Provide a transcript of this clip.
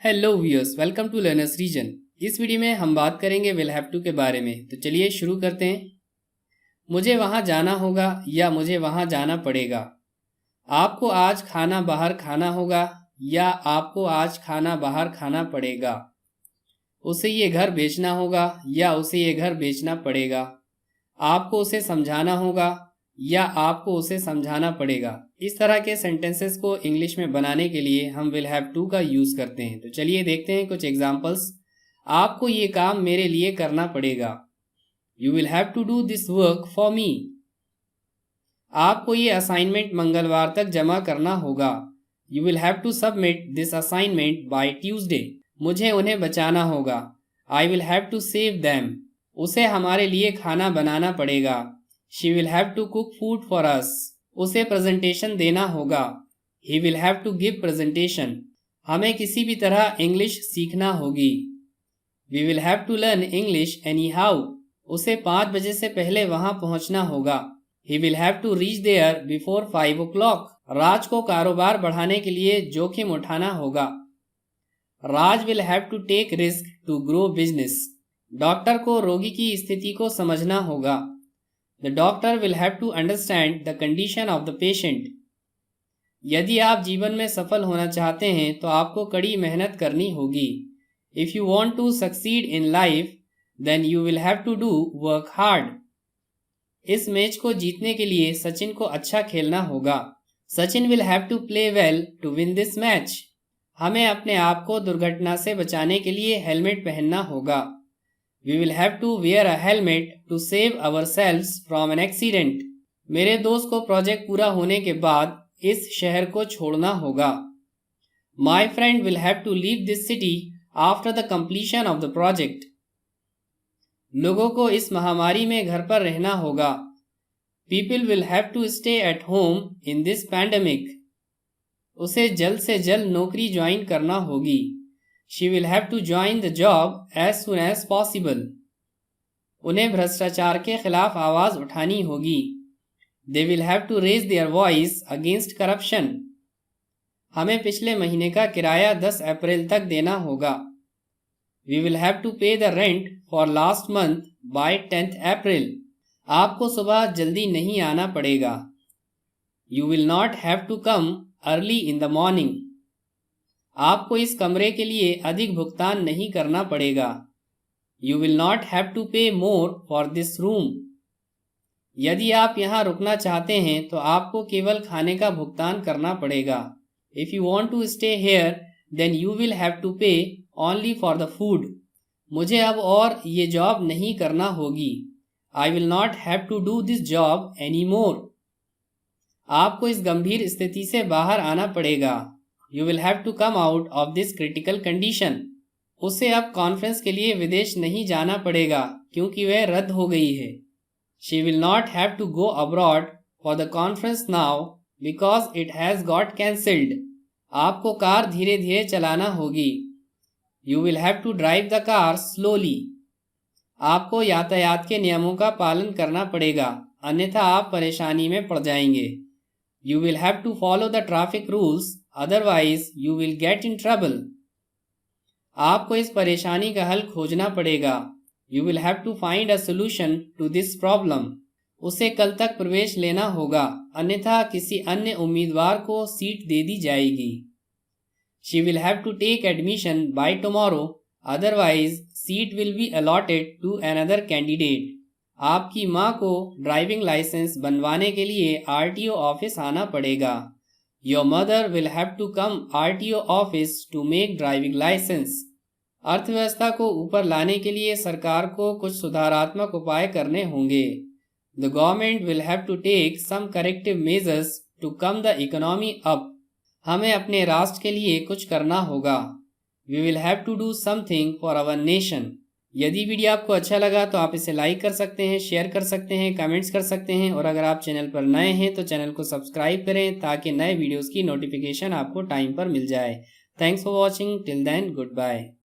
Hello viewers, welcome to Learners Region. इस video में हम बात करेंगे विल हैव टू के बारे में। तो चलिए शुरू करते हैं। मुझे वहाँ जाना होगा या मुझे वहाँ जाना पड़ेगा। आपको आज खाना बाहर खाना होगा या आपको आज खाना बाहर खाना पड़ेगा। उसे ये घर बेचना होगा या उसे ये घर बेचना पड़ेगा। आपको उसे समझाना होगा या आपको उसे समझाना पड़ेगा। इस तरह के सेंटेंसेस को इंग्लिश में बनाने के लिए हम विल हैव टू का यूज़ करते हैं। तो चलिए देखते हैं कुछ एग्जांपल्स। आपको ये काम मेरे लिए करना पड़ेगा। You will have to do this work for me. आपको ये असाइनमेंट मंगलवार तक जमा करना होगा। You will have to submit this assignment by Tuesday. मुझे उन्हें बचाना होगा। I will have to save them. उसे हमारे लिए खाना बनाना पड़ेगा। She will have to cook food for us. उसे प्रेजेंटेशन देना होगा। He will have to give presentation. हमें किसी भी तरह इंग्लिश सीखना होगी। We will have to learn English anyhow. उसे 5 बजे से पहले वहां पहुंचना होगा। He will have to reach there before 5 o'clock। Raj को कारोबार बढ़ाने के लिए जोखिम उठाना होगा। Raj will have to take risk to grow business. Doctor को रोगी की स्थिति को समझना होगा। The doctor will have to understand the condition of the patient. यदि आप जीवन में सफल होना चाहते हैं तो आपको कड़ी मेहनत करनी होगी। If you want to succeed in life, then you will have to do work hard. इस मैच को जीतने के लिए सचिन को अच्छा खेलना होगा। Sachin will have to play well to win this match. हमें अपने आप को दुर्घटना से बचाने के लिए हेलमेट पहनना होगा। We will have to wear a helmet to save ourselves from an accident. मेरे दोस्त को प्रोजेक्ट पूरा होने के बाद इस शहर को छोड़ना होगा। My friend will have to leave this city after the completion of the project. लोगों को इस महामारी में घर पर रहना होगा। People will have to stay at home in this pandemic. उसे जल्द से जल्द नौकरी ज्वाइन करना होगी। She will have to join the job as soon as possible. उन्हें भ्रष्टाचार के खिलाफ आवाज उठानी होगी। They will have to raise their voice against corruption. हमें पिछले महीने का किराया 10 अप्रैल तक देना होगा। We will have to pay the rent for last month by 10th April. आपको सुबह जल्दी नहीं आना पड़ेगा। You will not have to come early in the morning. आपको इस कमरे के लिए अधिक भुगतान नहीं करना पड़ेगा। You will not have to pay more for this room. यदि आप यहाँ रुकना चाहते हैं तो आपको केवल खाने का भुगतान करना पड़ेगा। If you want to stay here, then you will have to pay only for the food. मुझे अब और ये जॉब नहीं करना होगी। I will not have to do this job anymore. आपको इस गंभीर स्थिति से बाहर आना पड़ेगा। You will have to come out of this critical condition. उसे अब कॉन्फ्रेंस के लिए विदेश नहीं जाना पड़ेगा क्योंकि वह रद्द हो गई है। She will not have to go abroad for the conference now because it has got cancelled. आपको कार धीरे धीरे चलाना होगी। You will have to drive the car slowly. आपको यातायात के नियमों का पालन करना पड़ेगा, अन्यथा आप परेशानी में पड़ जाएंगे। You will have to follow the traffic rules, otherwise you will get in trouble. आपको इस परेशानी का हल खोजना पड़ेगा। You will have to find a solution to this problem. उसे कल तक प्रवेश लेना होगा, अन्यथा किसी अन्य उम्मीदवार को सीट दे दी जाएगी। She will have to take admission by tomorrow, otherwise seat will be allotted to another candidate. आपकी माँ को ड्राइविंग लाइसेंस बनवाने के लिए RTO ऑफिस आना पड़ेगा। Your mother will have to come RTO office to make driving license. अर्थव्यवस्था को ऊपर लाने के लिए सरकार को कुछ सुधारात्मक उपाय करने होंगे। The government will have to take some corrective measures to come the economy up. हमें अपने राष्ट्र के लिए कुछ करना होगा। We will have to do something for our nation. यदि वीडियो आपको अच्छा लगा तो आप इसे लाइक कर सकते हैं, शेयर कर सकते हैं, कमेंट्स कर सकते हैं और अगर आप चैनल पर नए हैं तो चैनल को सब्सक्राइब करें ताकि नए वीडियोस की नोटिफिकेशन आपको टाइम पर मिल जाए। Thanks for watching. Till then, good bye.